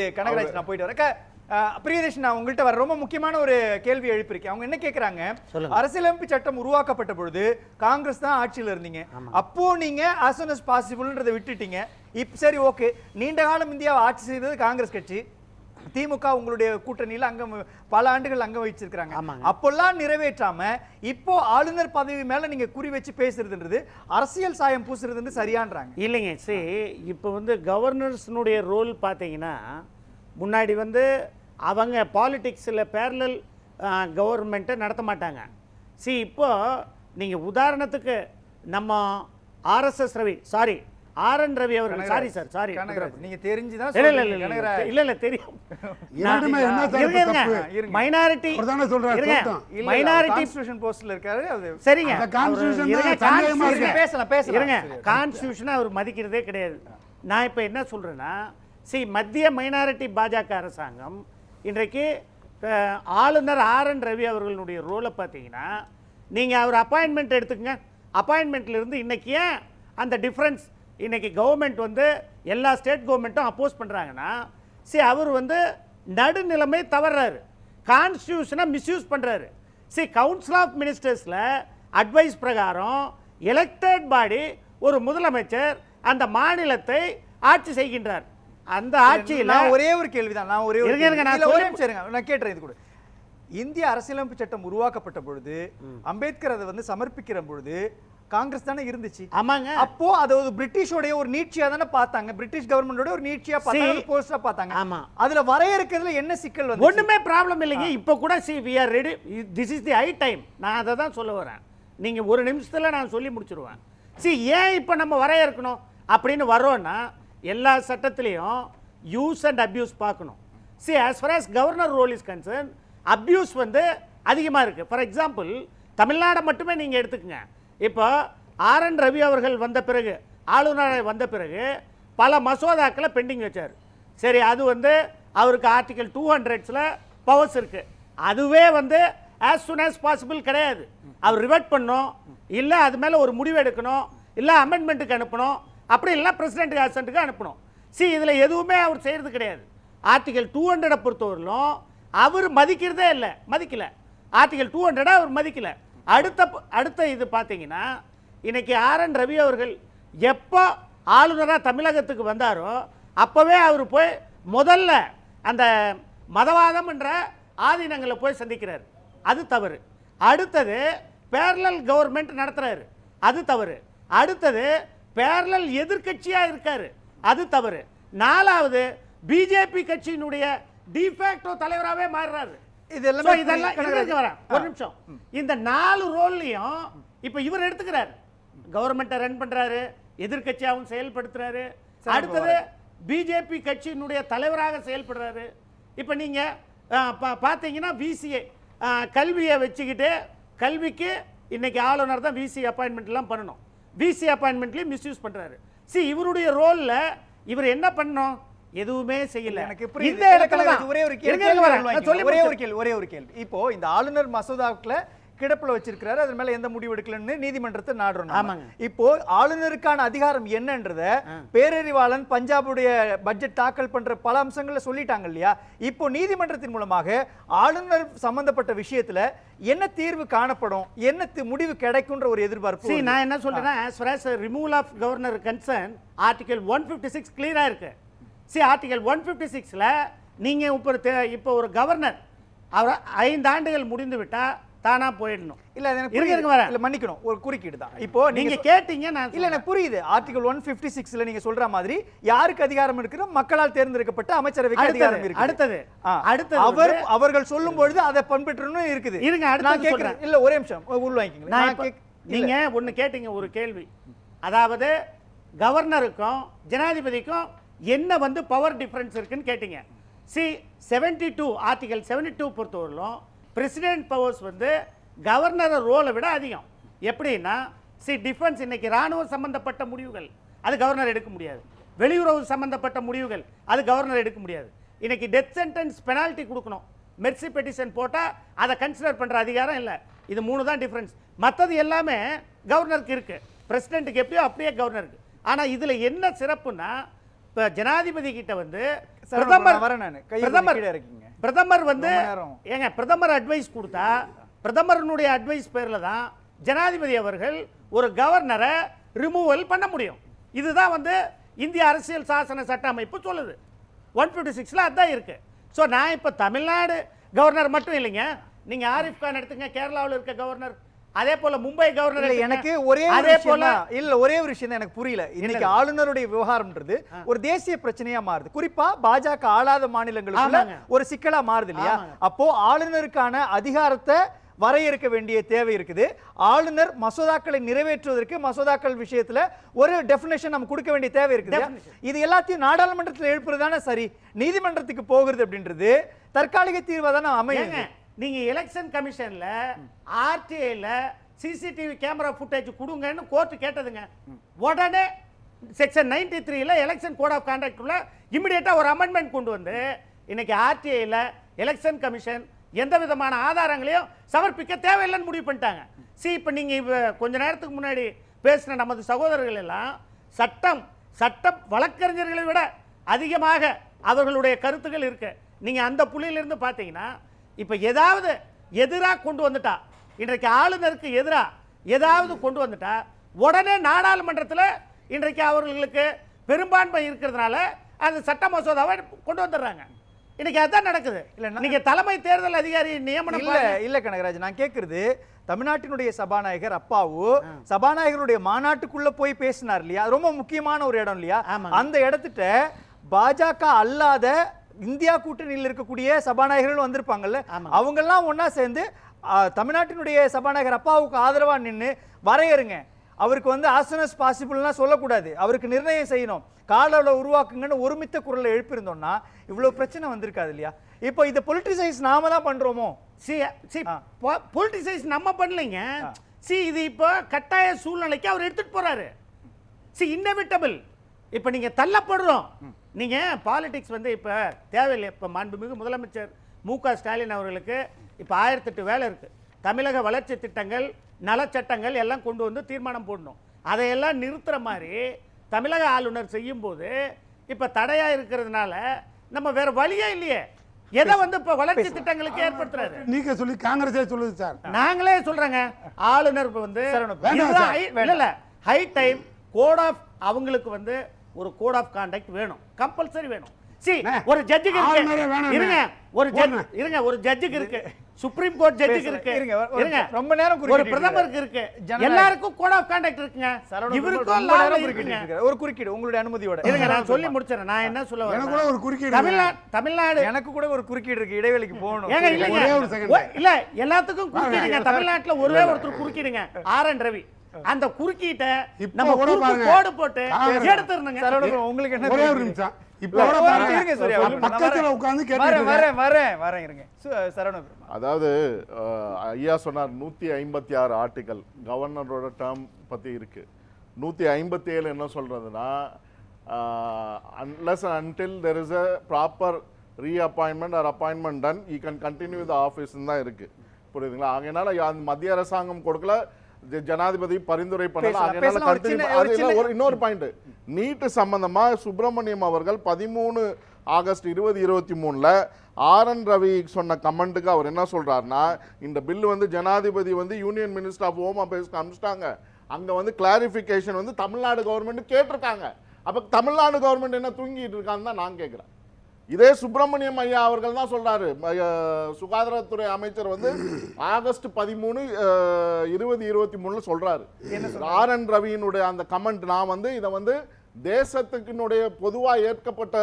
கனகராஜ் நான் போயிட்டு வரேன். பிரியதர்ஷன், நான் உங்கள்கிட்ட வர ரொம்ப முக்கியமான ஒரு கேள்வி எழுப்பியிருக்கேன். அவங்க என்ன கேட்கறாங்க, அரசியலமைப்பு சட்டம் உருவாக்கப்பட்ட பொழுது காங்கிரஸ் தான் ஆட்சியில் இருந்தீங்க, அப்போ நீங்க as soon as possibleன்றதை விட்டுட்டீங்க. இப்ப சரி, ஓகே, நீண்ட காலம் இந்தியாவை ஆட்சி செய்தது காங்கிரஸ் கட்சி, திமுக உங்களுடைய கூட்டணியில் அங்கம் பல ஆண்டுகள் அங்கம் வச்சிருக்காங்க. அப்பெல்லாம் நிறைவேற்றாம இப்போ ஆளுநர் பதவி மேல நீங்க குறி வச்சு பேசுறதுன்றது அரசியல் சாயம் பூசுறதுன்னு சரியான்றாங்க. இல்லைங்க. சரி, இப்போ கவர்னர்ஸ்னுடைய ரோல் பார்த்தீங்கன்னா, முன்னாடி அவங்க பாலிடிக்ஸில் பேரலல் கவர்மெண்ட்டை நடத்த மாட்டாங்க. இப்போ நீங்கள் உதாரணத்துக்கு நம்ம RSS Ravi, sorry RN Ravi அவர்கள், சாரி சார், சாரி, நீங்க தெரிஞ்சுதான் இல்ல தெரியும். மைனாரிட்டி கான்ஸ்டிடியூஷன் போஸ்ட்ல இருக்காரு. சரிங்க, பேசலாம் இருங்க. கான்ஸ்டிடியூஷனை அவர் மதிக்கிறதே கிடையாது. நான் இப்போ என்ன சொல்றேன்னா, மத்திய மைனாரிட்டி பாஜக அரசாங்கம் இன்றைக்கு ஆளுநர் RN ரவி அவர்களுடைய ரோலை பார்த்தீங்கன்னா, நீங்கள் அவர் அப்பாயின்மெண்ட் எடுத்துக்கங்க. அப்பாயின்மெண்ட்ல இருந்து இன்னைக்கு ஏன் அந்த டிஃப்ரென்ஸ்? இன்னைக்கு கவர்மெண்ட் எல்லா ஸ்டேட் கவர்மெண்ட்டும் அப்போஸ் பண்ணுறாங்கன்னா, அவர் நடுநிலைமை தவறாரு, கான்ஸ்டியூஷனை மிஸ்யூஸ் பண்ணுறாரு. கவுன்சில் ஆஃப் மினிஸ்டர்ஸில் அட்வைஸ் பிரகாரம் எலெக்டட் பாடி ஒரு முதலமைச்சர் அந்த மாநிலத்தை ஆட்சி செய்கின்றார். அந்த ஆட்சியில் ஒரே ஒரு கேள்விதான், நான் கேட்டுறேன். இது கூட இந்திய அரசியலமைப்பு சட்டம் உருவாக்கப்பட்ட பொழுது அம்பேத்கர் அதை சமர்ப்பிக்கிற பொழுது காங்கிரஸ் தானே இருந்துச்சு. ஆமாங்க. அப்போ அது ஒரு பிரிட்டிஷோட ஒரு நீட்சியா தானே பார்த்தாங்க, பிரிட்டிஷ் கவர்மெண்டோட ஒரு நீட்சியா பார்த்தாங்க, போஸ்டா பார்த்தாங்க. ஆமா, அதுல வரையறுக்கிறதுல என்ன சிக்கல் ஒண்ணுமே ப்ராப்ளம் இல்லைங்க. இப்போ கூட we are ready, this is the high time. நான் அதை தான் சொல்ல வரேன். நீங்க ஒரு நிமிஷத்துல நான் சொல்லி முடிச்சிருவேன். ஏன் இப்போ நம்ம வரையறுக்கணும் அப்படின்னு வரோன்னா, எல்லா சட்டத்திலையும் யூஸ் அண்ட் அபியூஸ் பார்க்கணும். as far as governor role is concerned, abuse அதிகமாக இருக்குது. ஃபார் எக்ஸாம்பிள், தமிழ்நாடு மட்டுமே நீங்கள் எடுத்துக்கங்க. இப்போ RN ரவி அவர்கள் வந்த பிறகு, ஆளுநர் வந்த பிறகு பல மசோதாக்களை பெண்டிங் வச்சார். சரி, அது அவருக்கு ஆர்டிகல் 200 பவர்ஸ் இருக்குது. அதுவே as soon as possible கிடையாது. அவர் ரிவர்ட் பண்ணணும், இல்லை அது மேலே ஒரு முடிவு எடுக்கணும், இல்லை அமெண்ட்மெண்ட்டுக்கு அனுப்பணும், அப்படி இல்லை பிரசிடென்ட் அசென்ட்டுக்கு அனுப்பணும். இதில் எதுவுமே அவர் செய்கிறது கிடையாது. ஆர்டிகல் 200 பொறுத்தவரையிலும் அவர் மதிக்கிறதே இல்லை, மதிக்கல. ஆர்டிகல் 200 அவர் மதிக்கல. அடுத்த இது பார்த்தீங்கன்னா, இன்னைக்கு RN ரவி அவர்கள் எப்போ ஆளுநராக தமிழகத்துக்கு வந்தாரோ அப்போவே அவர் போய் முதல்ல அந்த மதவாதம் என்ற ஆதீனங்களை போய் சந்திக்கிறார். அது தவறு. அடுத்தது பேரலல் கவர்மெண்ட் நடத்துறாரு, அது தவறு. அடுத்தது பேரலல் எதிர்கட்சியாக இருக்காரு, அது தவறு. நாலாவது பிஜேபி கட்சியினுடைய டிஃபேக்டோ தலைவராகவே மாறுறாரு. இதெல்லாம் ஒரு நிமிஷம். இந்த 4 ரோல்லையும் இப்ப இவர் எடுத்துக்கிறார், கவர்மெண்ட்டை ரன் பண்றாரு, எதிர்கட்சியாகவும் செயல்படுத்துறாரு. அடுத்தது பிஜேபி கட்சியினுடைய தலைவராக செயல்படுறாரு. இப்ப நீங்க பாத்தீங்கன்னா, விசிஏ கல்வியை வச்சுக்கிட்டு, கல்விக்கு இன்னைக்கு ஆளுநர் தான் விசி அப்பாயின்மெண்ட் எல்லாம் பண்ணணும். விசி அப்பாயின்மெண்ட்லயும் மிஸ்யூஸ் பண்றாரு. இவருடைய ரோல்ல இவர் என்ன பண்ணணும்? எதுவுமே செய்யல. இந்த இடத்துல ஒரே ஒரு கேள்வி. இப்போ இந்த ஆளுநர் மசோதாவுக்குள்ள கிடப்புல வச்சிருக்காரு, அது மேல எந்த முடிவு எடுக்கலன்னு நீதிமன்றத்தை நாடுறோம். இப்போ ஆளுநருக்கான அதிகாரம் என்னன்றத பேரறிவாளன் பஞ்சாபுடைய பட்ஜெட் தாக்கல் பண்ற பல அம்சங்களை சொல்லிட்டாங்க இல்லையா? இப்போ நீதிமன்றத்தின் மூலமாக ஆளுநர் சம்பந்தப்பட்ட விஷயத்துல என்ன தீர்வு காணப்படும், என்ன முடிவு கிடைக்கும்ன்ற ஒரு எதிர்பார்ப்பு. நான் என்ன சொல்றேன்னா, as far as removal of governor concern, article 156 கிளியரா இருக்கு. ஆர்டிகல் 156ல நீங்க இப்போ ஒரு கவர்னர் அவர் 5 ஆண்டுகள் முடிந்து விட்டா தானா போயிடணும். இல்ல மன்னிக்கணும், ஒரு குறுக்கீடு தான். இப்போ நீங்க கேட்டீங்க, இல்ல எனக்கு புரியுது. ஆர்டிகல் 156ல நீங்க சொல்ற மாதிரி யாருக்கு அதிகாரம் இருக்கு? மக்களால் தேர்ந்தெடுக்கப்பட்ட அமைச்சரவைக்கு அதிகாரம் இருக்கு. அடுத்தது அவர்கள் சொல்லும் பொழுது அதை பண்பற்றணும் இருக்குது. இருங்க, நான் கேக்குறேன். இல்ல ஒரே நிமிஷம் உள்ள வாங்கிக்கங்க. நீங்க ஒன்னு கேட்டீங்க, ஒரு கேள்வி. அதாவது கவர்னருக்கும் ஜனாதிபதிக்கும் என்ன பவர் டிஃபரன்ஸ் இருக்குன்னு கேட்டீங்க. 72 ஆர்டிகல் 72 பொறுத்தவரையிலும் பிரசிடென்ட் பவர்ஸ் கவர்னர் ரோலை விட அதிகம். எப்படின்னா, டிஃபென்ஸ் இன்னைக்கு ராணுவ சம்பந்தப்பட்ட முடிவுகள் அது கவர்னர் எடுக்க முடியாது. வெளியுறவு சம்பந்தப்பட்ட முடிவுகள் அது கவர்னர் எடுக்க முடியாது. இன்னைக்கு டெத் சென்டென்ஸ் பெனால்ட்டி கொடுக்கணும், மெர்சி பெட்டிஷன் போட்டால் அதை கன்சிடர் பண்ணுற அதிகாரம் இல்லை. இது 3 தான் டிஃபரன்ஸ். மற்றது எல்லாமே கவர்னருக்கு இருக்கு. பிரசிடென்ட்டுக்கு எப்படியோ அப்படியே கவர்னருக்கு. ஆனால் இதில் என்ன சிறப்புன்னா, இப்போ ஜனாதிபதி கிட்ட பிரதமர் வரேன் நானு பிரதமர் கீழே இருக்கீங்க பிரதமர் வந்து ரொம்ப நேரம். ஏங்க பிரதமர் அட்வைஸ் கொடுத்தா பிரதமருடைய அட்வைஸ் பேர்ல தான் ஜனாதிபதி அவர்கள் ஒரு கவர்னரை ரிமூவல் பண்ண முடியும். இதுதான் வந்து இந்திய அரசியல் சாசன சட்ட அமைப்பு சொல்லுது. 156ல அதான் இருக்கு. ஸோ நான் இப்போ தமிழ்நாடு கவர்னர் மட்டும் இல்லைங்க, நீங்க ஆரிஃப் கான் எடுத்துங்க, கேரளாவில் இருக்க கவர்னர், அதே போல மும்பை கவர்னர் இல்ல, எனக்கு ஒரே ஒரு அதே விஷயம் போல தான். இல்ல ஒரே ஒரு விஷயம் தான் எனக்கு புரியல. இன்னைக்கு ஆளுநருடைய விவகாரம்ன்றது ஒரு தேசிய பிரச்சனையா மாறுது. குறிப்பா பாஜக ஆளாத மாநிலங்களுக்குள்ள ஆமாங்க. ஒரு சிக்கலா மாறுது இல்லையா? ஆமாங்க. அப்போ ஆளுநருக்கான அதிகாரத்தை வரையறுக்க வேண்டிய தேவை இருக்குது. ஆளுநர் மசோதாக்களை நிறைவேற்றுவதற்கு மசோதாக்கள் விஷயத்துல ஒரு டெஃபினேஷன் நம்ம கொடுக்க வேண்டிய தேவை இருக்குது. இது எல்லாத்தையும் நாடாளுமன்றத்தில் எழுப்புறதானே சரி. நீதிமன்றத்துக்கு போகிறது அப்படின்றது தற்காலிக தீர்வா தானே அமையுங்க. நீங்க எலெக்ஷன் கமிஷன்ல ஆர்டிஐல சிசிடிவி கேமரா ஃபுட்டேஜ் கொடுங்கன்னு கோர்ட் கேட்டதுங்க. உடனே செக்ஷன் 93ல எலெக்ஷன் கோட் ஆஃப் கான்டக்ட்ல இமிடியேட்டா ஒரு அமெண்ட்மெண்ட் கொண்டு வந்து இன்னைக்கு ஆர்டிஐல எலெக்ஷன் கமிஷன் எந்த விதமான ஆதாரங்களையும் சமர்ப்பிக்க தேவையில்லைன்னு முடிவு பண்ணிட்டாங்க. இப்போ நீங்க கொஞ்ச நேரத்துக்கு முன்னாடி பேசின நமது சகோதரர்கள் எல்லாம் சட்டம் வழக்கறிஞர்களை விட அதிகமாக அவர்களுடைய கருத்துக்கள் இருக்கு. நீங்க அந்த புள்ளியிலிருந்து பார்த்தீங்கன்னா இப்போ ஏதாவது எதிராக கொண்டு வந்துட்டா, இன்றைக்கு ஆளுநருக்கு எதிராக ஏதாவது கொண்டு வந்துட்டா உடனே நாடாளுமன்றத்தில் இன்றைக்கு அவர்களுக்கு பெரும்பான்மை இருக்கிறதுனால அந்த சட்ட மசோதாவை கொண்டு வந்துடுறாங்க. இன்னைக்கு அதான் நடக்குது. நீங்க தலைமை தேர்தல் அதிகாரி நியமனம் இல்ல கனகராஜ், நான் கேட்கறது தமிழ்நாட்டினுடைய சபாநாயகர் அப்பாவு சபாநாயகருடைய மாநாட்டுக்குள்ள போய் பேசினார் இல்லையா? ரொம்ப முக்கியமான ஒரு இடம் இல்லையா? அந்த இடத்துட்ட பாஜக அல்லாத இந்தியா கூட்டணியில் இருக்கக்கூடிய சபாநாயகர்கள் வந்திருப்பாங்கல்ல, அவங்க எல்லாம் ஒன்னா சேர்ந்து தமிழ்நாட்டினுடைய சபாநாயகர் அப்பாவுக்கு ஆதரவா நின்று வரையறுங்க, அவருக்கு வந்து as soon as possible சொல்லக்கூடாது, அவருக்கு நிர்ணயம் செய்யணும், கால அளவு உருவாக்குங்கன்னு ஒருமித்த குரலை எழுப்பியிருந்தோம்னா இவ்வளவு பிரச்சனை வந்திருக்காது இல்லையா? இப்போ இதை பொலிட்டிசைஸ் நாம தான் பண்றோமோ? பொலிட்டிசைஸ் நம்ம பண்ணலைங்க. இது இப்போ கட்டாய சூழ்நிலைக்கு அவர் எடுத்துட்டு போறாரு. இன்னெவிட்டபிள். இப்போ நீங்க தள்ளப்படுறோம். நீங்க பாலிடிக்ஸ் வந்து இப்போ தேவையில்லை. இப்போ மாண்புமிகு முதலமைச்சர் மு.க. ஸ்டாலின் அவர்களுக்கு இப்போ 1008 வேலை இருக்கு. தமிழக வளர்ச்சி திட்டங்கள் நலச்சட்டங்கள் எல்லாம் கொண்டு வந்து தீர்மானம் போடணும். அதையெல்லாம் நிறுத்துற மாதிரி தமிழக ஆளுநர் செய்யும் போது இப்ப தடையா இருக்கிறதுனால நம்ம வேற வழியே இல்லையே. எதை வந்து இப்ப வளர்ச்சி திட்டங்களுக்கு ஏற்படுத்துறாரு? நீங்க சொல்லி காங்கிரஸே சொல்லுது சார். நாங்களே சொல்றேங்க, ஆளுநர் வந்து இல்ல ஹை டைம் கோட் ஆஃப் அவங்களுக்கு வந்து ஒரு கோட் ஆஃப் கான்டக்ட் வேணும், கம்பல்சரி வேணும். ஒரு ஜட்ஜுக்கு இருங்க, ஒரு ஜட்ஜுக்கு இருக்கு, சுப்ரீம் கோர்ட் ஜட்ஜுக்கு இருக்கு, இருங்க ரொம்ப நேரம் ஒரு பிரதமருக்கு இருக்கு, எல்லாருக்கும் கோட் ஆஃப் கான்டக்ட் இருக்குங்க. இவருக்கும் ஒரு குறுக்கீடு உங்களுடைய அனுமதியோட இருங்க, நான் சொல்லி முடிச்சறேன். நான் என்ன சொல்ல வரேன், எனக்கு கூட ஒரு குறுக்கீடு தமிழ்நாடு எனக்கு கூட ஒரு குறுக்கீடு இருக்கு, இடைவெளிக்கு போகணும். ஏங்க இல்லங்க, இல்ல எல்லாத்துக்கும் குறுக்கீடுங்க. தமிழ்நாட்டுல ஒரே ஒருத்தர் குறுக்கீடுங்க, ஆர்.என். ரவி. அந்த குறுக்கீட்டை நம்ம கோடு போட்டு எடுத்துறணுங்க. உங்களுக்கு என்ன ஒரே ஒரு நிமிஷம் அதாவது ஐயா சொன்னார் 156 ஆர்டிகல் கவர்னரோட டேர்ம் பத்தி இருக்கு. 157 என்ன சொல்றதுன்னா unless and until there is a proper reappointment or appointment done he can continue the office தான் இருக்கு. புரியுதுங்களா? ஆகையினால மத்திய அரசாங்கம் கொடுக்கல, ஜனாதிபதி பரிந்துரை பண்ணல. இன்னொரு பாயிண்ட், நீட் சம்பந்தமா சுப்பிரமணியம் அவர்கள் 13 ஆகஸ்ட் 2023 ஆர்.என். ரவி சொன்ன கமெண்ட்டுக்கு அவர் என்ன சொல்றாருன்னா, இந்த பில் வந்து ஜனாதிபதி வந்து யூனியன் மினிஸ்டர் ஆஃப் ஹோம் அஃபேர்ஸ்க்கு அனுப்பிச்சிட்டாங்க, அங்க வந்து கிளாரிபிகேஷன் வந்து தமிழ்நாடு கவர்மெண்ட் கேட்டிருக்காங்க. அப்ப தமிழ்நாடு கவர்மெண்ட் என்ன தூங்கிட்டு இருக்கான்னு தான் நான் கேட்கிறேன். இதே சுப்பிரமணியம் ஐயா அவர்கள் தான் சொல்றாரு, சுகாதாரத்துறை அமைச்சர் வந்து ஆகஸ்ட் 13 2023 சொல்றாரு. ஆர்.என். ரவியினுடைய அந்த கமெண்ட், நான் வந்து இதை வந்து தேசத்துக்கினுடைய பொதுவாக ஏற்கப்பட்ட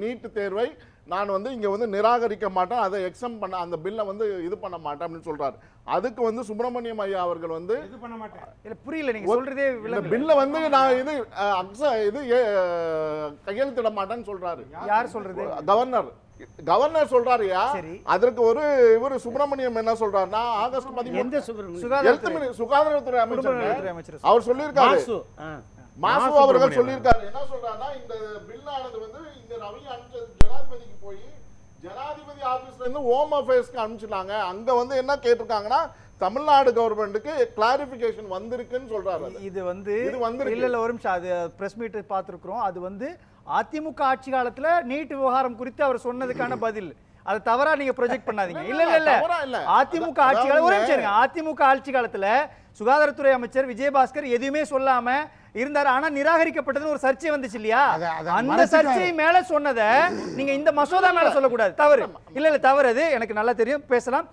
நீட் தேர்வை நான் வந்து இங்க வந்து நிராகரிக்க மாட்டேன், அதை எக்ஸம் பண்ண அந்த பில்லை வந்து இது பண்ண மாட்டேன் அப்படின்னு சொல்றாரு. அதுக்கு வந்து சுப்பிரமணியம் ஐயா அவர்கள் வந்து இது பண்ண மாட்டேன். இல்ல புரியல, நீங்க சொல்றதே இந்த பில்லை வந்து நான் இது கையெழுத்திட மாட்டேன்னு சொல்றாரு. யார் சொல்றது? கவர்னர் சொல்றாருயா. அதற்கு ஒரு இவர் சுப்பிரமணியம் என்ன சொல்றாருன்னா, ஆகஸ்ட் 13 சுகாதாரத்துறை அமைச்சர் அவர் சொல்லியிருக்காரு, மாசு அவர்கள் சொல்லியிருக்காரு. என்ன சொல்றாருன்னா, இந்த பில்லானது வந்து இந்த ரவி ஜனாதிபதிக்கு போய் ஜனாதிபதி ஆபீஸ்ல இருந்து ஹோம் அஃபேர்ஸ்க்கு அனுப்பிச்சிட்டாங்க. அங்க வந்து என்ன கேட்டிருக்காங்கன்னா, தமிழ்நாடு கவர்மெண்ட்டுக்கு கிளாரிபிகேஷன் வந்திருக்குன்னு சொல்றாரு. இது வந்து இல்ல ஒரு நிமிஷம், அது பிரஸ் மீட் பார்த்துருக்கிறோம். அது வந்து அதிமுக ஆட்சி காலத்துல நீட் விவகாரம் குறித்து அவர் சொன்னதுக்கான பதில். அது தவறா நீங்க ப்ரொஜெக்ட் பண்ணாதீங்க. இல்ல இல்ல இல்ல தவறா இல்ல. அதிமுக ஆட்சி காலம் ஒரே நிமிஷம் இருங்க. அதிமுக ஆட்சி காலத்துல சுகாதாரத்துறை அமைச்சர் விஜயபாஸ்கர் எதுவுமே சொல்லாம இருந்தாரு. ஆனா நிராகரிக்கப்பட்டது ஒரு சர்ச்சை வந்துச்சு இல்லையா? அத அந்த மறைச்சிட்டாரு. சர்ச்சை மேல சொன்னதை நீங்க இந்த மசோதா மேல சொல்லக்கூடாது. தவறு. இல்ல இல்ல தவறு. அது எனக்கு நல்லா தெரியும். பேசலாம்.